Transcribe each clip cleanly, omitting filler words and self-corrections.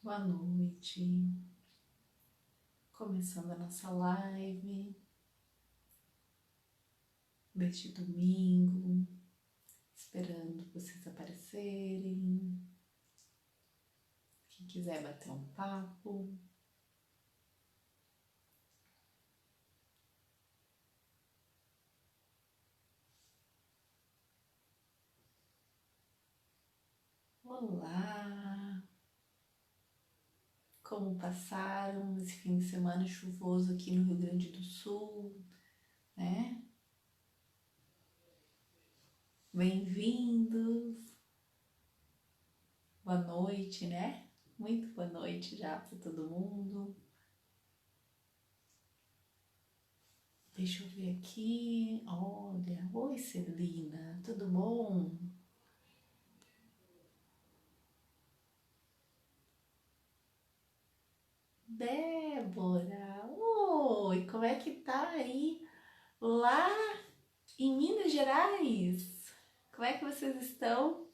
Boa noite, começando a nossa live deste domingo, esperando vocês aparecerem. Quem quiser bater um papo, olá! Como passaram esse fim de semana chuvoso aqui no Rio Grande do Sul, né? Bem-vindos! Boa noite, né? Muito boa noite já para todo mundo. Deixa eu ver aqui. Olha, oi Celina, tudo bom? Débora, oi, como é que tá aí lá em Minas Gerais? Como é que vocês estão?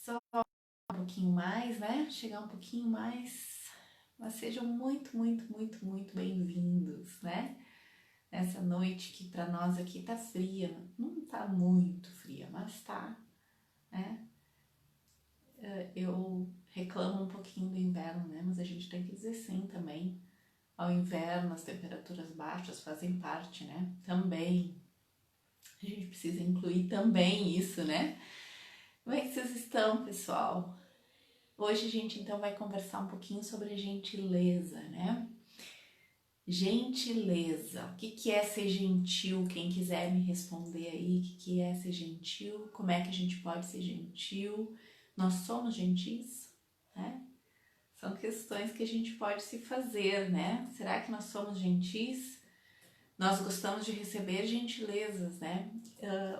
Só um pouquinho mais, né? Chegar um pouquinho mais, mas sejam muito bem-vindos, né? Nessa noite que para nós aqui tá fria, não tá muito fria, mas tá, né? Eu reclamo um pouquinho do inverno, né? Mas a gente tem que dizer sim também. Ao inverno, as temperaturas baixas fazem parte, né? Também. A gente precisa incluir também isso, né? Como é que vocês estão, pessoal? Hoje a gente então vai conversar um pouquinho sobre gentileza, né? Gentileza. O que é ser gentil? Quem quiser me responder aí, o que é ser gentil? Como é que a gente pode ser gentil? Nós somos gentis, né? São questões que a gente pode se fazer, né? Será que nós somos gentis? Nós gostamos de receber gentilezas, né?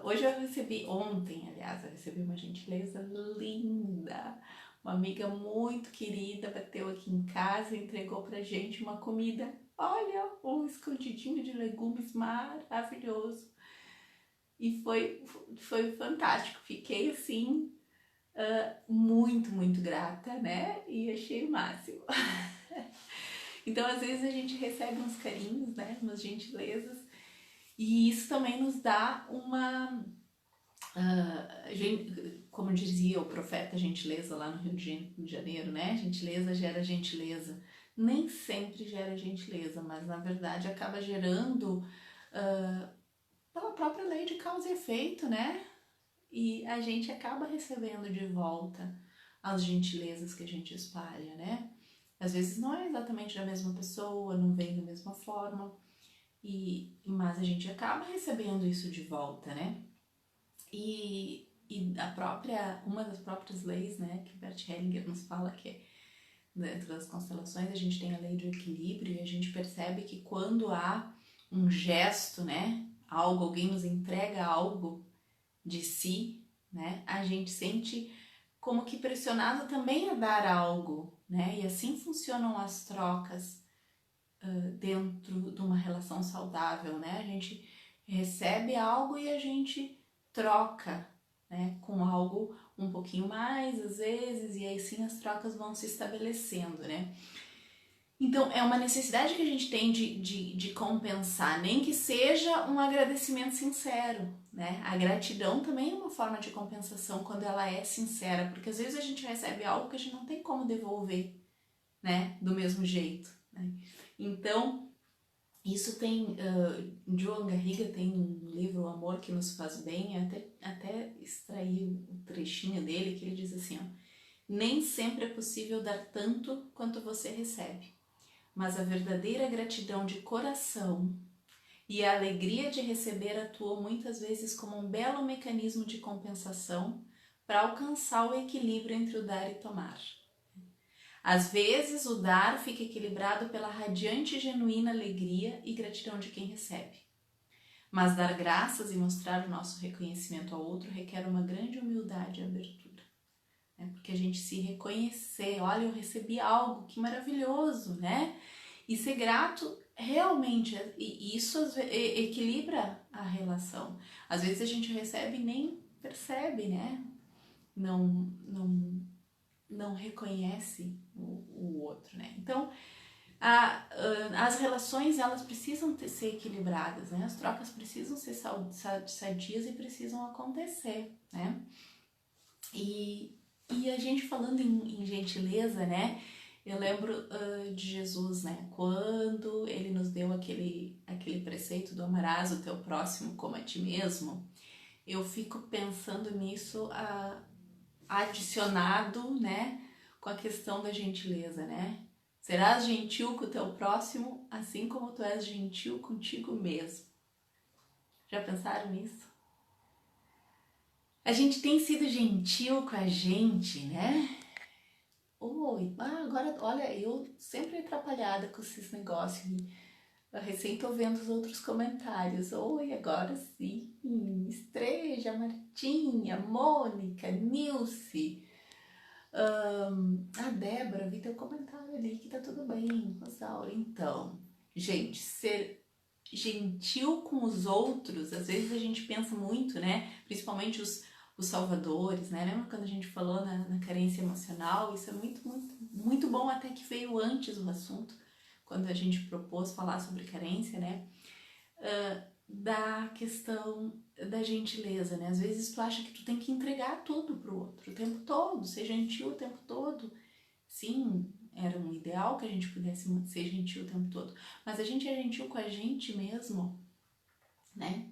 Hoje eu recebi, ontem, aliás, eu recebi uma gentileza linda. Uma amiga muito querida bateu aqui em casa e entregou pra gente uma comida. Olha, um escondidinho de legumes maravilhoso. E foi fantástico. Fiquei assim, muito grata, né? E achei o máximo. Então, às vezes a gente recebe uns carinhos, né? Umas gentilezas. E isso também nos dá uma, como dizia o profeta gentileza lá no Rio de Janeiro, né? Gentileza gera gentileza. Nem sempre gera gentileza, mas na verdade acaba gerando pela própria lei de causa e efeito, né? E a gente acaba recebendo de volta as gentilezas que a gente espalha, né? Às vezes não é exatamente da mesma pessoa, não vem da mesma forma, mas a gente acaba recebendo isso de volta, né? E uma das próprias leis, né, que Bert Hellinger nos fala que é, dentro das constelações a gente tem a lei do equilíbrio e a gente percebe que quando há um gesto, né, alguém nos entrega algo de si, né, a gente sente como que pressionado também a dar algo, né, e assim funcionam as trocas dentro de uma relação saudável, né, a gente recebe algo e a gente troca, né, com algo um pouquinho mais, às vezes, e aí sim as trocas vão se estabelecendo, né. Então, é uma necessidade que a gente tem de compensar, nem que seja um agradecimento sincero, né? A gratidão também é uma forma de compensação quando ela é sincera, porque às vezes a gente recebe algo que a gente não tem como devolver, né? Do mesmo jeito, né? Então, isso tem, Joan Garriga tem um livro, O Amor que Nos Faz Bem, até extrair um trechinho dele, que ele diz assim, ó, nem sempre é possível dar tanto quanto você recebe, mas a verdadeira gratidão de coração e a alegria de receber atuam muitas vezes como um belo mecanismo de compensação para alcançar o equilíbrio entre o dar e tomar. Às vezes, o dar fica equilibrado pela radiante e genuína alegria e gratidão de quem recebe. Mas dar graças e mostrar o nosso reconhecimento ao outro requer uma grande humildade e abertura. Né? Porque a gente se reconhecer, olha, eu recebi algo, que maravilhoso, né? E ser grato realmente, e isso equilibra a relação. Às vezes a gente recebe e nem percebe, né? não, não, não reconhece o outro, né? Então, as relações, elas precisam ser equilibradas, né? As trocas precisam ser sadias e precisam acontecer, né? E a gente falando em gentileza, né? Eu lembro de Jesus, né? Quando ele nos deu aquele preceito do amarás o teu próximo como a ti mesmo, eu fico pensando nisso adicionado, né? Com a questão da gentileza, né? Serás gentil com o teu próximo, assim como tu és gentil contigo mesmo. Já pensaram nisso? A gente tem sido gentil com a gente, né? Oi, agora, olha, eu sempre atrapalhada com esses negócios. Eu recém tô vendo os outros comentários. Oi, agora sim. Estreja, Martinha, Mônica, Nilce. A Débora, vi teu comentário ali que tá tudo bem, Rosaura. Então, gente, ser gentil com os outros, às vezes a gente pensa muito, né? Principalmente os salvadores, né? Lembra quando a gente falou na carência emocional? Isso é muito, muito, muito bom, até que veio antes o assunto, quando a gente propôs falar sobre carência, né? Da questão da gentileza, né? Às vezes tu acha que tu tem que entregar tudo pro outro o tempo todo, ser gentil o tempo todo. Sim, era um ideal que a gente pudesse ser gentil o tempo todo, mas a gente é gentil com a gente mesmo, né?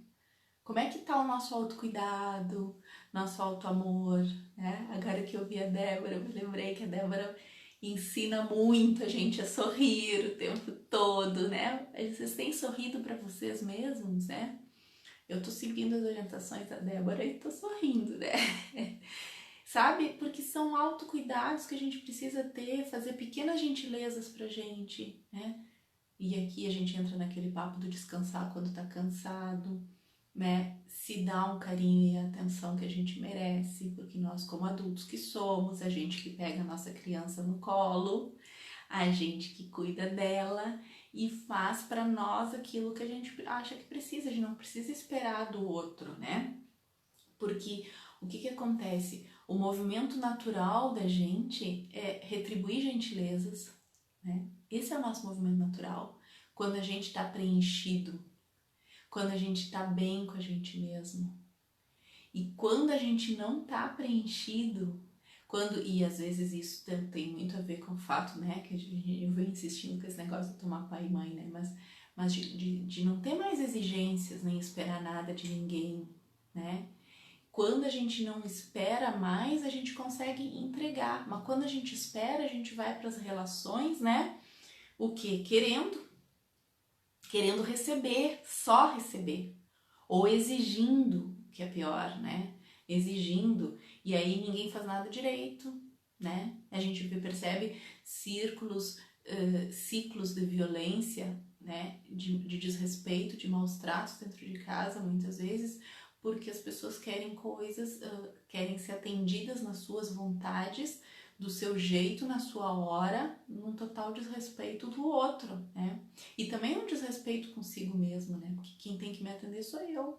Como é que tá o nosso autocuidado, nosso autoamor, né? Agora que eu vi a Débora, eu me lembrei que a Débora ensina muito a gente a sorrir o tempo todo, né? Vocês têm sorrido para vocês mesmos, né? Eu tô seguindo as orientações da Débora e tô sorrindo, né? Sabe? Porque são autocuidados que a gente precisa ter, fazer pequenas gentilezas pra gente, né? E aqui a gente entra naquele papo do descansar quando tá cansado, né? Se dar um carinho e a atenção que a gente merece, porque nós, como adultos que somos, a gente que pega a nossa criança no colo, a gente que cuida dela e faz para nós aquilo que a gente acha que precisa, a gente não precisa esperar do outro, né? Porque o que acontece? O movimento natural da gente é retribuir gentilezas, né? Esse é o nosso movimento natural. Quando a gente está preenchido, quando a gente está bem com a gente mesmo. E quando a gente não está preenchido, e às vezes isso tem muito a ver com o fato, né, que eu venho insistindo com esse negócio de tomar pai e mãe, né, mas de não ter mais exigências, nem esperar nada de ninguém, né. Quando a gente não espera mais, a gente consegue entregar, mas quando a gente espera, a gente vai para as relações, né, o que? Querendo receber, só receber, ou exigindo, que é pior, né? Exigindo, e aí ninguém faz nada direito, né? A gente percebe ciclos de violência, né? De desrespeito, de maus tratos dentro de casa, muitas vezes, porque as pessoas querem coisas, querem ser atendidas nas suas vontades, do seu jeito, na sua hora, num total desrespeito do outro, né? E também um desrespeito consigo mesmo, né? Porque quem tem que me atender sou eu,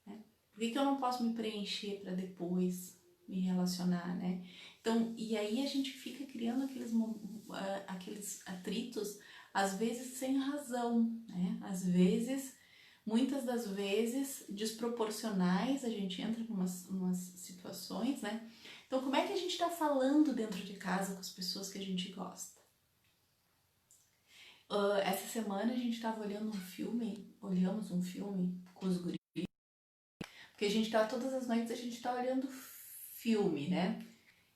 né? Por que eu não posso me preencher para depois me relacionar, né? Então, e aí a gente fica criando aqueles atritos, às vezes sem razão, né? Às vezes, muitas das vezes, desproporcionais, a gente entra em umas situações, né? Então, como é que a gente está falando dentro de casa com as pessoas que a gente gosta? Essa semana a gente estava olhamos um filme com os guris, porque a gente tá, todas as noites a gente tá olhando filme, né?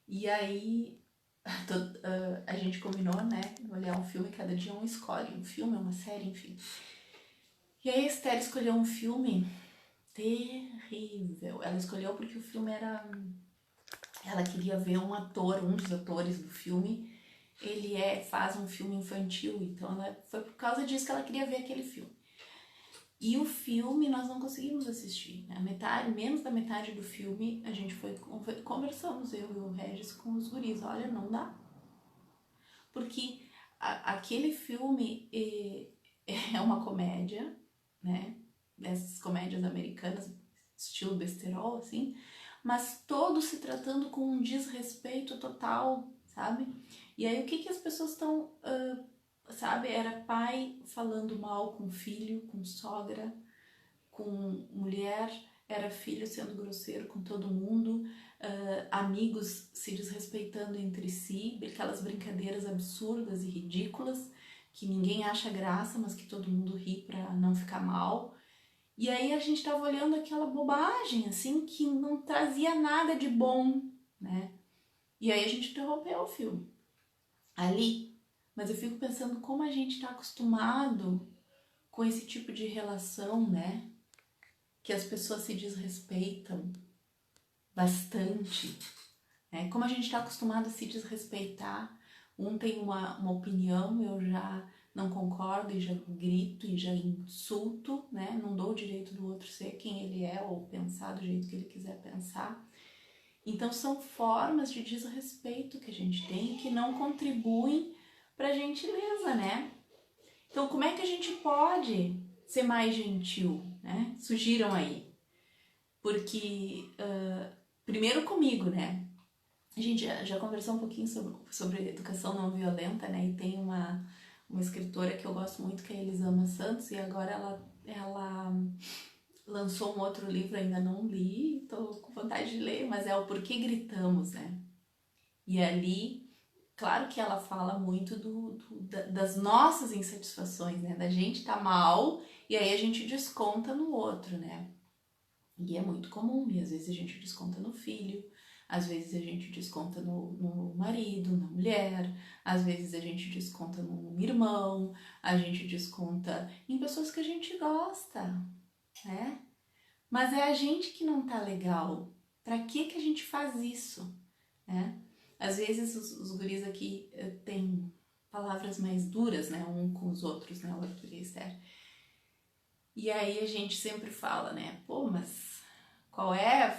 E aí a gente combinou, né? Olhar um filme, cada dia um escolhe, um filme, uma série, enfim. E aí a Esther escolheu um filme terrível. Ela escolheu porque o filme era... Ela queria ver um dos atores do filme, faz um filme infantil, então foi por causa disso que ela queria ver aquele filme. E o filme nós não conseguimos assistir, né? Menos da metade do filme a gente conversamos, eu e o Regis, com os guris, olha, não dá. Porque aquele filme é uma comédia, né? Essas comédias americanas, estilo besterol, assim, mas todos se tratando com um desrespeito total, sabe? E aí o que as pessoas estão, sabe? Era pai falando mal com filho, com sogra, com mulher, era filho sendo grosseiro com todo mundo, amigos se desrespeitando entre si, aquelas brincadeiras absurdas e ridículas que ninguém acha graça, mas que todo mundo ri pra não ficar mal. E aí a gente tava olhando aquela bobagem, assim, que não trazia nada de bom, né? E aí a gente interrompeu o filme ali. Mas eu fico pensando como a gente tá acostumado com esse tipo de relação, né? Que as pessoas se desrespeitam bastante, né? Como a gente está acostumado a se desrespeitar, um tem uma opinião, eu já não concordo e já grito e já insulto, né? Não dou o direito do outro ser quem ele é ou pensar do jeito que ele quiser pensar. Então são formas de desrespeito que a gente tem que não contribuem para a gentileza, né? Então como é que a gente pode ser mais gentil, né? Sugiram aí. Porque, primeiro comigo, né? A gente já conversou um pouquinho sobre educação não violenta, né? E tem uma escritora que eu gosto muito, que é a Elisama Santos, e agora ela lançou um outro livro, ainda não li, tô com vontade de ler, mas é o Porquê Gritamos, né? E ali, claro que ela fala muito das nossas insatisfações, né? Da gente tá mal e aí a gente desconta no outro, né? E é muito comum, e às vezes a gente desconta no filho, às vezes a gente desconta no marido, na mulher, às vezes a gente desconta no irmão, a gente desconta em pessoas que a gente gosta, né? Mas é a gente que não tá legal. Pra que a gente faz isso, né? Às vezes os guris aqui têm palavras mais duras, né? Um com os outros, né? O Arthur e a Esther. E aí a gente sempre fala, né? Pô, mas qual é?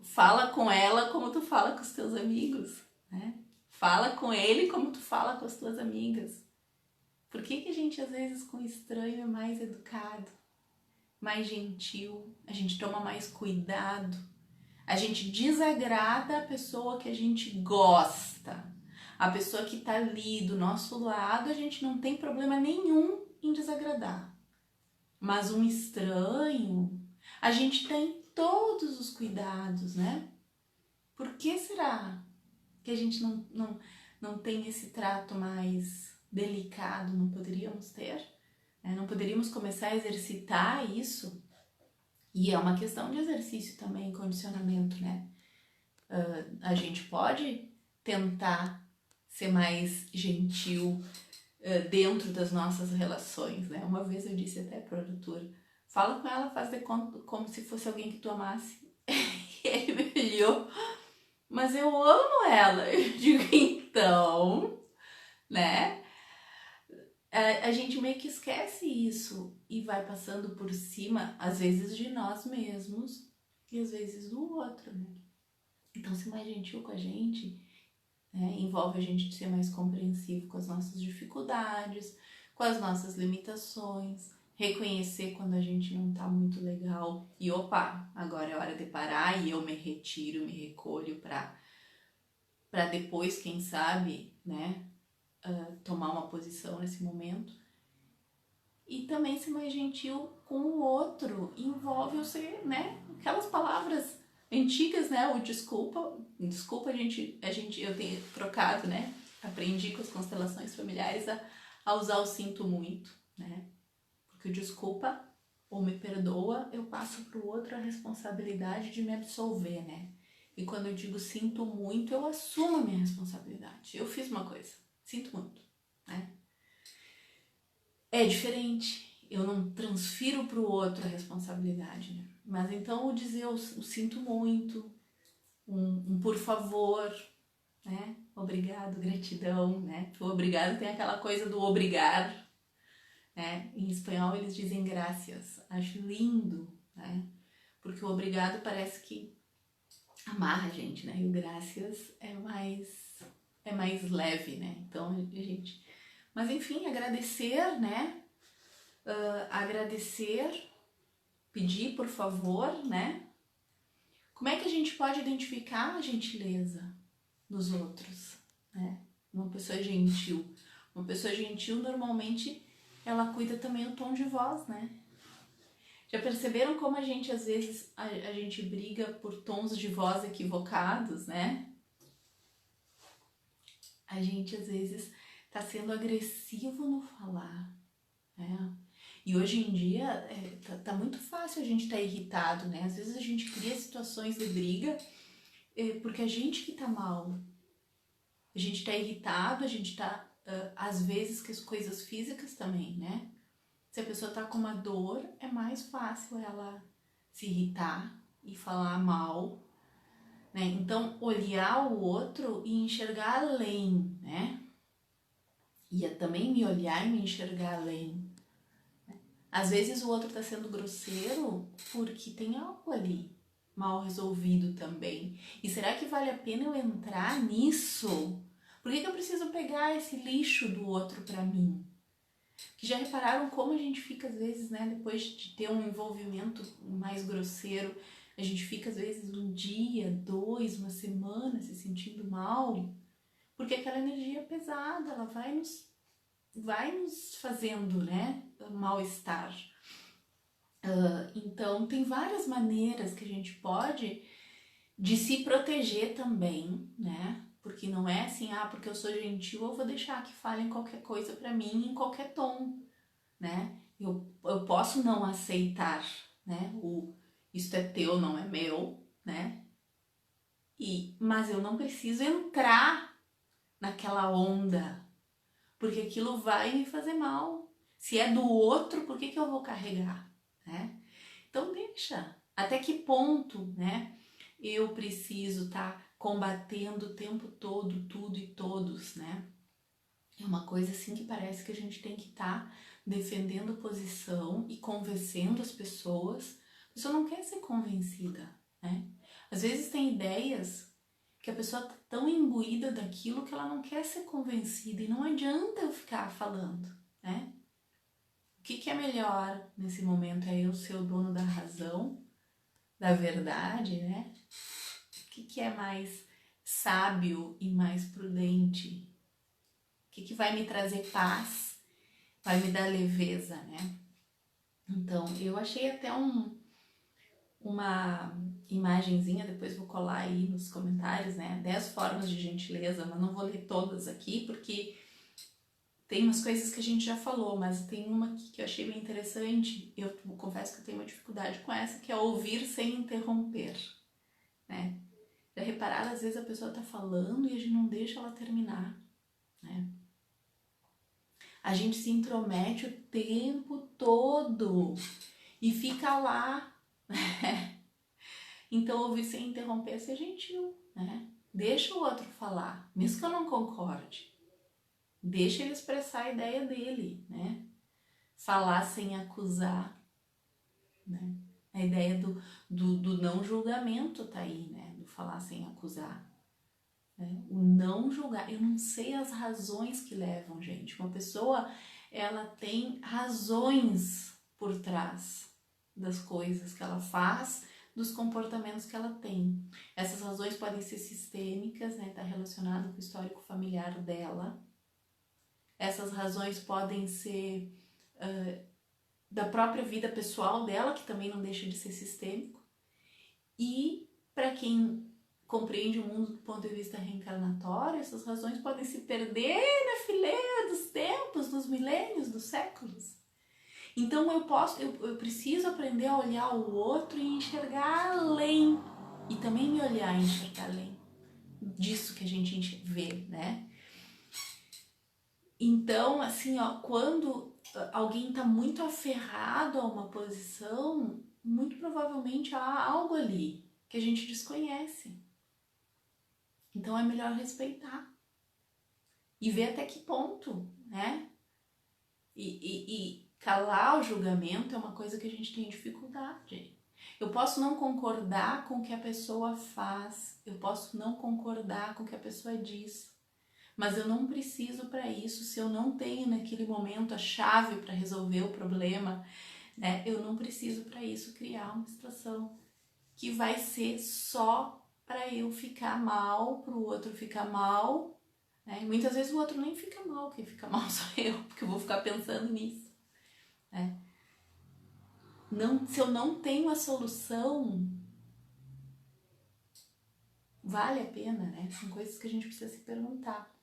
Fala com ela como tu fala com os teus amigos, né? Fala com ele como tu fala com as tuas amigas. Por que a gente, às vezes, com estranho é mais educado, mais gentil, a gente toma mais cuidado, a gente desagrada a pessoa que a gente gosta, a pessoa que tá ali do nosso lado, a gente não tem problema nenhum em desagradar. Mas um estranho, a gente tem todos os cuidados, né? Por que será que a gente não tem esse trato mais delicado? Não poderíamos ter? Né? Não poderíamos começar a exercitar isso? E é uma questão de exercício também, condicionamento, né? A gente pode tentar ser mais gentil dentro das nossas relações, né? Uma vez eu disse até para o Arthur, fala com ela, faz de conta como se fosse alguém que tu amasse. E ele me olhou, mas eu amo ela. Eu digo, então, né? A gente meio que esquece isso e vai passando por cima, às vezes de nós mesmos e às vezes do outro, né? Então, ser mais gentil com a gente, né, envolve a gente ser mais compreensivo com as nossas dificuldades, com as nossas limitações, reconhecer quando a gente não tá muito legal e opa, agora é hora de parar e eu me retiro, me recolho pra depois, quem sabe, né, tomar uma posição nesse momento. E também ser mais gentil com o outro, envolve o ser, né, aquelas palavras antigas, né, o desculpa, eu tenho trocado, né, aprendi com as constelações familiares a usar o sinto muito, né, porque o desculpa ou me perdoa, eu passo pro outro a responsabilidade de me absolver, né, e quando eu digo sinto muito, eu assumo a minha responsabilidade, eu fiz uma coisa, sinto muito, né. É diferente, eu não transfiro pro outro a responsabilidade, né? Mas então o dizer eu sinto muito, um por favor, né? Obrigado, gratidão, né? O obrigado tem aquela coisa do obrigar, né? Em espanhol eles dizem gracias, acho lindo, né? Porque o obrigado parece que amarra a gente, né? E o gracias é mais leve, né? Então a gente... Mas enfim, agradecer, né? Agradecer, pedir por favor, né? Como é que a gente pode identificar a gentileza dos outros, né? Uma pessoa gentil. Uma pessoa gentil, normalmente, ela cuida também do tom de voz, né? Já perceberam como a gente, às vezes, a gente briga por tons de voz equivocados, né? A gente, às vezes, tá sendo agressivo no falar, né? E hoje em dia, tá muito fácil a gente tá irritado, né? Às vezes a gente cria situações de briga porque a gente que tá mal. A gente tá irritado, a gente tá, às vezes, com as coisas físicas também, né? Se a pessoa tá com uma dor, é mais fácil ela se irritar e falar mal, né? Então, olhar o outro e enxergar além, né? E também me olhar e me enxergar além. Às vezes o outro tá sendo grosseiro porque tem algo ali mal resolvido também. E será que vale a pena eu entrar nisso? Por que eu preciso pegar esse lixo do outro pra mim? Que já repararam como a gente fica às vezes, né, depois de ter um envolvimento mais grosseiro, a gente fica às vezes um dia, 2, uma semana se sentindo mal, porque aquela energia pesada, ela vai nos fazendo, né, mal-estar. Então tem várias maneiras que a gente pode de se proteger também, né? Porque não é assim, porque eu sou gentil, eu vou deixar que falem qualquer coisa pra mim em qualquer tom, né? Eu posso não aceitar, né? Isto é teu, não é meu, né? Mas eu não preciso entrar naquela onda, porque aquilo vai me fazer mal. Se é do outro, por que eu vou carregar, né? Então deixa. Até que ponto, né? Eu preciso estar combatendo o tempo todo tudo e todos, né? É uma coisa assim que parece que a gente tem que estar defendendo posição e convencendo as pessoas. A pessoa não quer ser convencida, né? Às vezes tem ideias que a pessoa tá tão imbuída daquilo que ela não quer ser convencida e não adianta eu ficar falando, né? O que é melhor nesse momento? É eu ser o dono da razão, da verdade, né? O que é mais sábio e mais prudente? O que vai me trazer paz? Vai me dar leveza, né? Então, eu achei até uma imagenzinha, depois vou colar aí nos comentários, né? 10 formas de gentileza, mas não vou ler todas aqui, porque tem umas coisas que a gente já falou, mas tem uma aqui que eu achei bem interessante. Eu confesso que eu tenho uma dificuldade com essa, que é ouvir sem interromper, né? Já repararam, às vezes a pessoa tá falando e a gente não deixa ela terminar, né? A gente se intromete o tempo todo e fica lá. Então, ouvir sem interromper é ser gentil, né? Deixa o outro falar, mesmo que eu não concorde. Deixa ele expressar a ideia dele, né? Falar sem acusar, né? A ideia do não julgamento tá aí, né? Do falar sem acusar. Né? O não julgar. Eu não sei as razões que levam, gente. Uma pessoa, ela tem razões por trás das coisas que ela faz, dos comportamentos que ela tem. Essas razões podem ser sistêmicas, né? Tá relacionado com o histórico familiar dela. Essas razões podem ser da própria vida pessoal dela, que também não deixa de ser sistêmico. E para quem compreende o mundo do ponto de vista reencarnatório, essas razões podem se perder na fileira dos tempos, dos milênios, dos séculos. Então eu preciso aprender a olhar o outro e enxergar além. E também me olhar e enxergar além disso que a gente vê, né? Então, assim, quando alguém está muito aferrado a uma posição, muito provavelmente há algo ali que a gente desconhece. Então é melhor respeitar e ver até que ponto, né? E calar o julgamento é uma coisa que a gente tem dificuldade. Eu posso não concordar com o que a pessoa faz, eu posso não concordar com o que a pessoa diz, mas eu não preciso para isso, se eu não tenho naquele momento a chave para resolver o problema, né? Eu não preciso para isso criar uma situação que vai ser só para eu ficar mal, para o outro ficar mal, né? E muitas vezes o outro nem fica mal, quem fica mal sou eu, porque eu vou ficar pensando nisso, né? Não, se eu não tenho a solução, vale a pena, né? São coisas que a gente precisa se perguntar,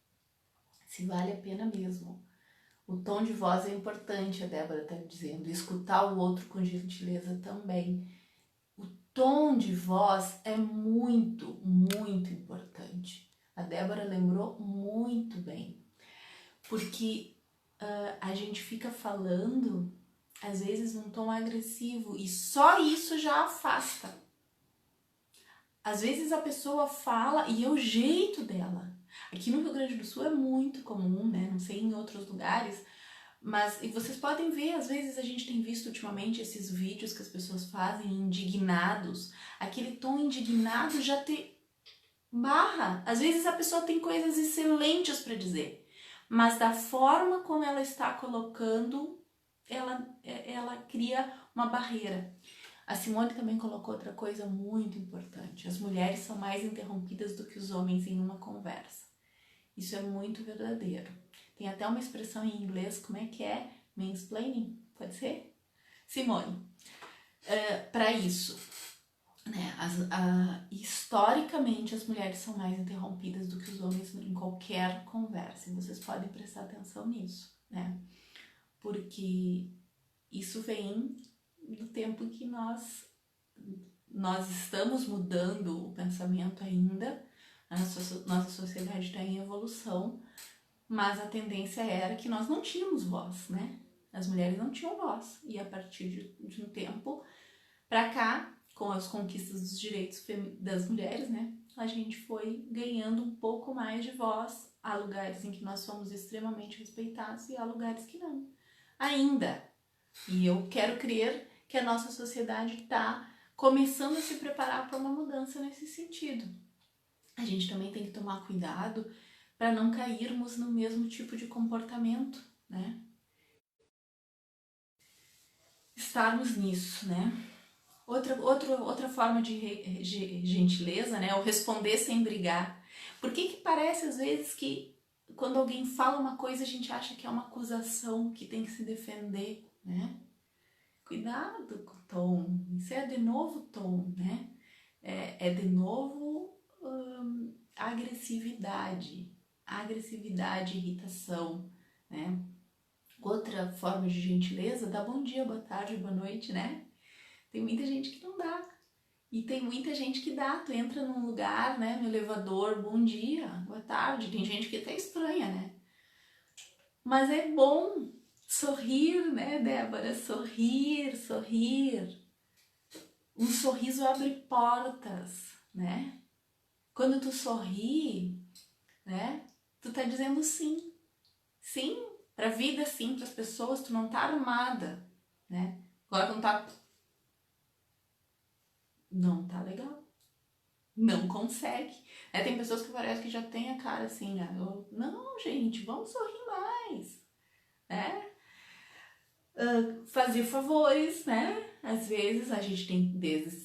se vale a pena mesmo. O tom de voz é importante, a Débora está dizendo, escutar o outro com gentileza também. O tom de voz é muito, muito importante. A Débora lembrou muito bem, porque a gente fica falando, às vezes, num tom agressivo e só isso já afasta. Às vezes a pessoa fala e é o jeito dela. Aqui no Rio Grande do Sul é muito comum, né? Não sei em outros lugares, mas e vocês podem ver, às vezes a gente tem visto ultimamente esses vídeos que as pessoas fazem indignados. Aquele tom indignado já te barra. Às vezes a pessoa tem coisas excelentes para dizer, mas da forma como ela está colocando, ela cria uma barreira. A Simone também colocou outra coisa muito importante. As mulheres são mais interrompidas do que os homens em uma conversa. Isso é muito verdadeiro. Tem até uma expressão em inglês, como é que é? Mansplaining? Pode ser? Simone, para isso, né? Historicamente as mulheres são mais interrompidas do que os homens em qualquer conversa. E vocês podem prestar atenção nisso, né? Porque isso vem do tempo em que nós estamos mudando o pensamento ainda, a nossa sociedade está em evolução, mas a tendência era que nós não tínhamos voz, né? As mulheres não tinham voz, e a partir de um tempo para cá, com as conquistas dos direitos das mulheres, né? A gente foi ganhando um pouco mais de voz, há lugares em que nós somos extremamente respeitados e há lugares que não. Ainda. E eu quero crer que a nossa sociedade está começando a se preparar para uma mudança nesse sentido. A gente também tem que tomar cuidado para não cairmos no mesmo tipo de comportamento, né? Estarmos nisso, né? Outra forma de gentileza, né? É o responder sem brigar. Por que parece às vezes que quando alguém fala uma coisa a gente acha que é uma acusação, que tem que se defender, né? Cuidado com o tom, isso é de novo tom, né? É de novo agressividade, irritação, né? Outra forma de gentileza, dá bom dia, boa tarde, boa noite, né? Tem muita gente que não dá. E tem muita gente que dá. Tu entra num lugar, né, no elevador, bom dia, boa tarde. Tem gente que até estranha, né? Mas é bom sorrir, né, Débora? Sorrir. Um sorriso abre portas, né? Quando tu sorri, né, tu tá dizendo sim. Sim pra vida, sim pras pessoas. Tu não tá armada, né? Agora quando tá... não tá legal. Não consegue. Tem pessoas que parece que já tem a cara assim, né? Não, gente, vamos sorrir mais, né? Fazer favores, né? Às vezes a gente tem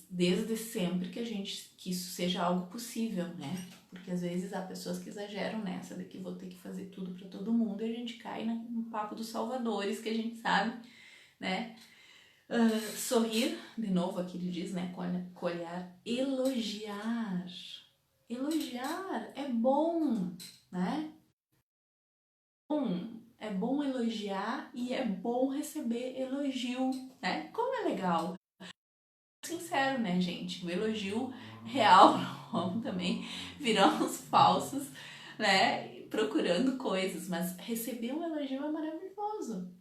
desde sempre que isso seja algo possível, né? Porque às vezes há pessoas que exageram nessa de que vou ter que fazer tudo para todo mundo e a gente cai no papo dos salvadores, que a gente sabe, né? Sorrir, de novo aqui ele diz, né? Com olhar, elogiar. Elogiar é bom, né? É bom elogiar e é bom receber elogio, né? Como é legal. Sincero, né, gente? O elogio real, vamos também viramos falsos, né? Procurando coisas, mas receber um elogio é maravilhoso.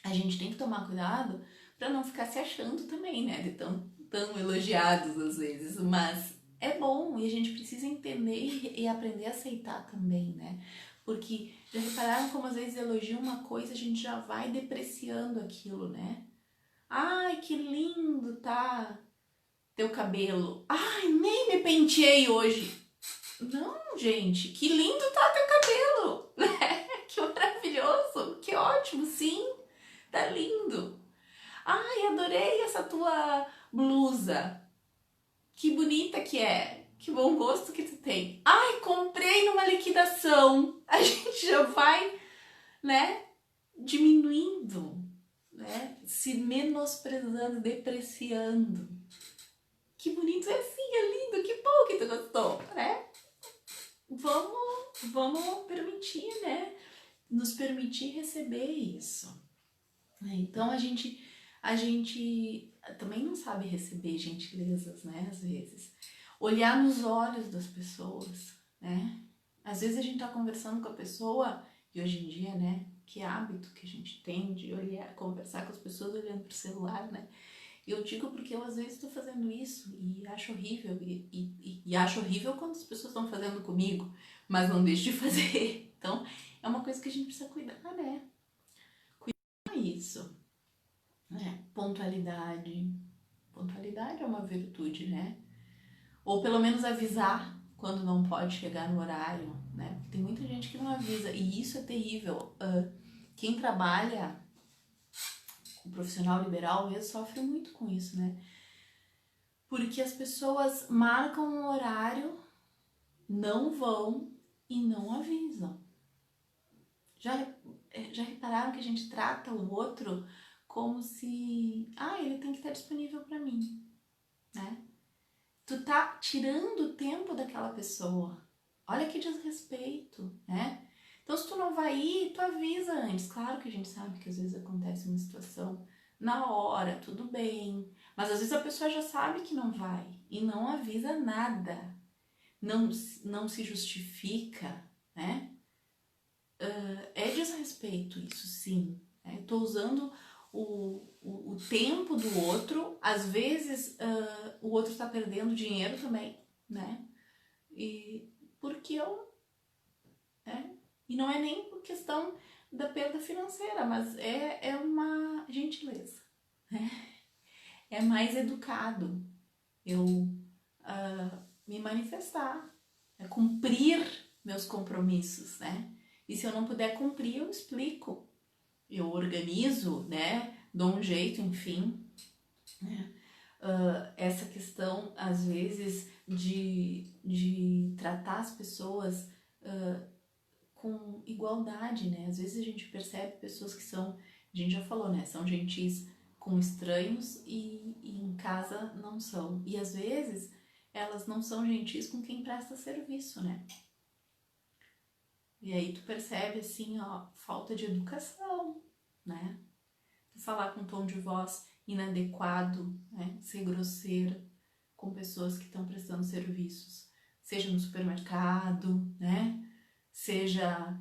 A gente tem que tomar cuidado para não ficar se achando também, né? De tão elogiados às vezes, mas é bom e a gente precisa entender e aprender a aceitar também, né? Porque já repararam como às vezes elogiam uma coisa, a gente já vai depreciando aquilo, né? Ai, que lindo tá teu cabelo. Ai, nem me penteei hoje. Não, gente, que lindo tá teu cabelo. Que maravilhoso, que ótimo, sim, tá lindo. Ai, adorei essa tua blusa. Que bonita que é, que bom gosto que tu tem. Ai, comprei numa liquidação. A gente já vai, né, diminuindo, né, se menosprezando, depreciando. Que bonito é assim, é lindo, que bom que tu gostou, né? Vamos permitir, né, nos permitir receber isso. Então a gente também não sabe receber gentilezas, né, às vezes. Olhar nos olhos das pessoas, né? Às vezes a gente tá conversando com a pessoa, e hoje em dia, né, que hábito que a gente tem de olhar, conversar com as pessoas olhando pro celular, né? Eu digo porque eu às vezes estou fazendo isso e acho horrível, e acho horrível quando as pessoas estão fazendo comigo, mas não deixo de fazer. Então, é uma coisa que a gente precisa cuidar, né? Cuidar isso, né? Pontualidade. Pontualidade é uma virtude, né? Ou pelo menos avisar quando não pode chegar no horário, né? Porque tem muita gente que não avisa e isso é terrível. Quem trabalha, o profissional liberal mesmo, sofre muito com isso, né? Porque as pessoas marcam um horário, não vão e não avisam. Já repararam que a gente trata o outro como se... ele tem que estar disponível para mim, né? Tu tá tirando o tempo daquela pessoa. Olha que desrespeito, né? Então, se tu não vai ir, tu avisa antes. Claro que a gente sabe que às vezes acontece uma situação na hora, tudo bem. Mas às vezes a pessoa já sabe que não vai e não avisa nada. Não se justifica, né? É desrespeito isso, sim. Eu tô usando o tempo do outro. Às vezes o outro tá perdendo dinheiro também, né? E porque e não é nem por questão da perda financeira, mas é uma gentileza, né? É mais educado eu me manifestar, é cumprir meus compromissos, né? E se eu não puder cumprir, eu explico, eu organizo, né? Dou um jeito, enfim, né? Essa questão, às vezes, de tratar as pessoas com igualdade, né? Às vezes a gente percebe pessoas que são, a gente já falou, né? São gentis com estranhos e em casa não são. E às vezes elas não são gentis com quem presta serviço, né? E aí tu percebe, assim, falta de educação, né? Tu falar com um tom de voz inadequado, né? Ser grosseira com pessoas que estão prestando serviços, seja no supermercado, né? Seja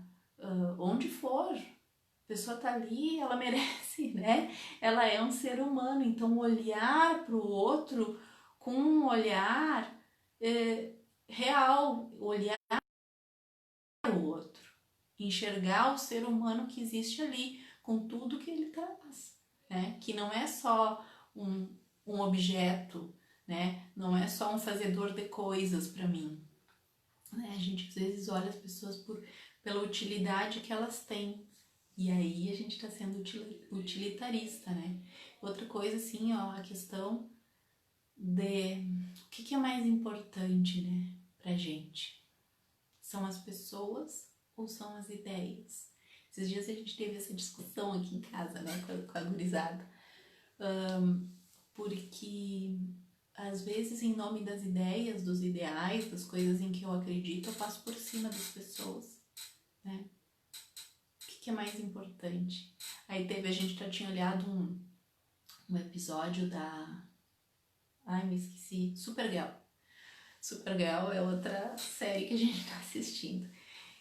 onde for, a pessoa tá ali, ela merece, né? Ela é um ser humano, então olhar para o outro com um olhar real, olhar para o outro, enxergar o ser humano que existe ali, com tudo que ele traz, né? Que não é só um objeto, né? Não é só um fazedor de coisas para mim, né? A gente às vezes olha as pessoas pela utilidade que elas têm. E aí a gente está sendo utilitarista, né? Outra coisa, assim, a questão de o que é mais importante, né, pra gente? São as pessoas ou são as ideias? Esses dias a gente teve essa discussão aqui em casa, né, com a gurizada. Porque às vezes, em nome das ideias, dos ideais, das coisas em que eu acredito, eu passo por cima das pessoas, né? O que é mais importante? Aí a gente já tinha olhado um episódio da... Ai, me esqueci. Supergirl. Supergirl é outra série que a gente tá assistindo.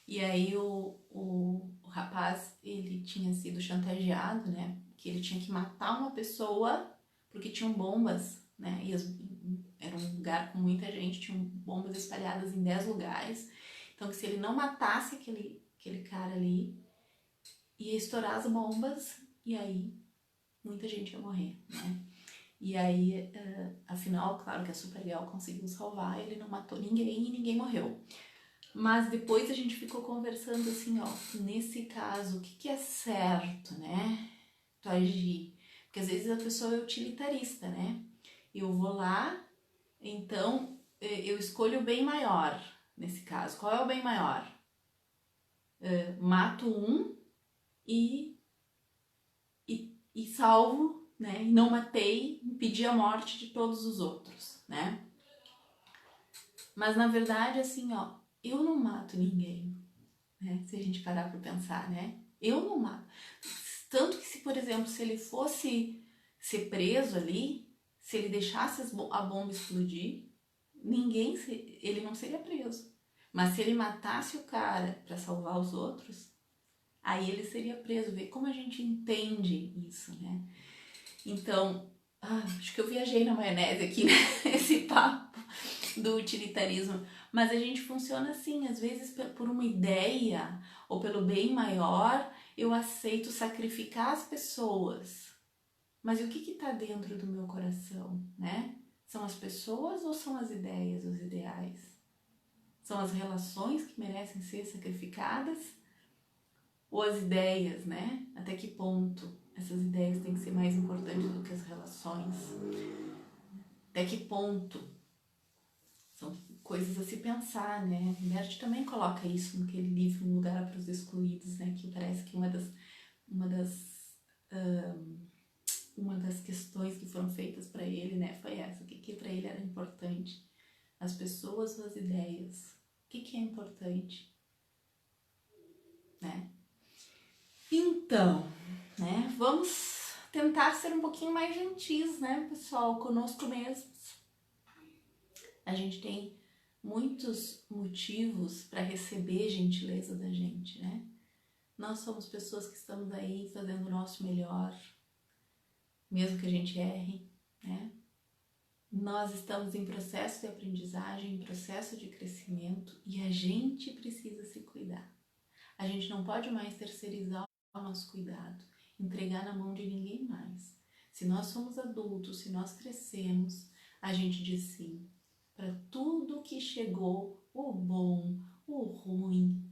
E aí o rapaz, ele tinha sido chantageado, né? Que ele tinha que matar uma pessoa porque tinham bombas, né? Era um lugar com muita gente, tinham bombas espalhadas em 10 lugares. Então, que se ele não matasse aquele cara ali, ia estourar as bombas e aí muita gente ia morrer, né? E aí, afinal, claro que a Supergirl conseguiu salvar, ele não matou ninguém e ninguém morreu. Mas depois a gente ficou conversando assim, nesse caso, o que é certo, né? Tu agir. Porque às vezes a pessoa é utilitarista, né? Eu vou lá, Então, eu escolho o bem maior nesse caso. Qual é o bem maior? Mato um e salvo, né? E não matei, impedi a morte de todos os outros, né? Mas na verdade, assim, ó, eu não mato ninguém, né? Se a gente parar para pensar, né? Eu não mato. Tanto que se, por exemplo, se ele fosse ser preso ali, se ele deixasse a bomba explodir, ele não seria preso. Mas se ele matasse o cara para salvar os outros, aí ele seria preso. Vê como a gente entende isso, né? Então, acho que eu viajei na maionese aqui, né? Esse papo do utilitarismo. Mas a gente funciona assim, às vezes por uma ideia ou pelo bem maior, eu aceito sacrificar as pessoas. Mas e o que está dentro do meu coração, né? São as pessoas ou são as ideias, os ideais? São as relações que merecem ser sacrificadas? Ou as ideias, né? Até que ponto essas ideias têm que ser mais importantes do que as relações? Até que ponto? São coisas a se pensar, né? Bert também coloca isso naquele livro Um Lugar para os Excluídos, né? Que parece que uma das questões que foram feitas para ele, né? Foi essa. O que para ele era importante? As pessoas ou as ideias? O que é importante? Né? Então, né? Vamos tentar ser um pouquinho mais gentis, né, pessoal? Conosco mesmos. A gente tem muitos motivos para receber gentileza da gente, né? Nós somos pessoas que estamos aí fazendo o nosso melhor, mesmo que a gente erre, né? Nós estamos em processo de aprendizagem, em processo de crescimento e a gente precisa se cuidar. A gente não pode mais terceirizar o nosso cuidado, entregar na mão de ninguém mais. Se nós somos adultos, se nós crescemos, a gente diz sim para tudo que chegou, o bom, o ruim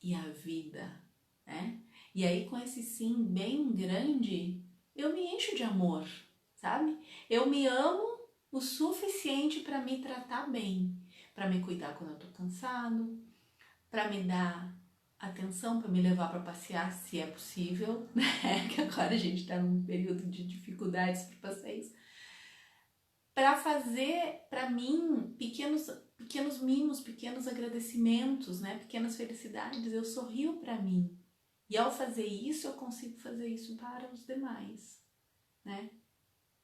e a vida, né? E aí com esse sim bem grande, eu me encho de amor, sabe? Eu me amo o suficiente para me tratar bem, para me cuidar quando eu tô cansado, para me dar atenção, para me levar para passear, se é possível, né? Que agora a gente tá num período de dificuldades para passeios. Para fazer, para mim, pequenos mimos, pequenos agradecimentos, né? Pequenas felicidades, eu sorrio para mim. E ao fazer isso, eu consigo fazer isso para os demais, né?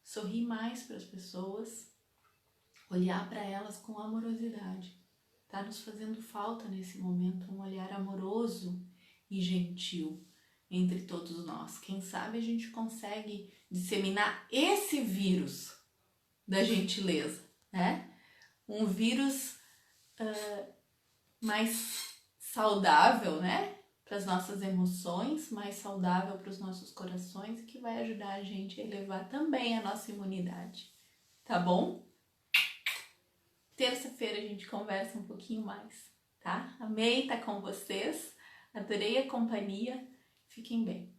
Sorrir mais para as pessoas, olhar para elas com amorosidade. Tá nos fazendo falta nesse momento um olhar amoroso e gentil entre todos nós. Quem sabe a gente consegue disseminar esse vírus da gentileza, né? Um vírus mais saudável, né? Para as nossas emoções, mais saudável para os nossos corações e que vai ajudar a gente a elevar também a nossa imunidade, tá bom? Terça-feira a gente conversa um pouquinho mais, tá? Amei estar com vocês, adorei a companhia, fiquem bem.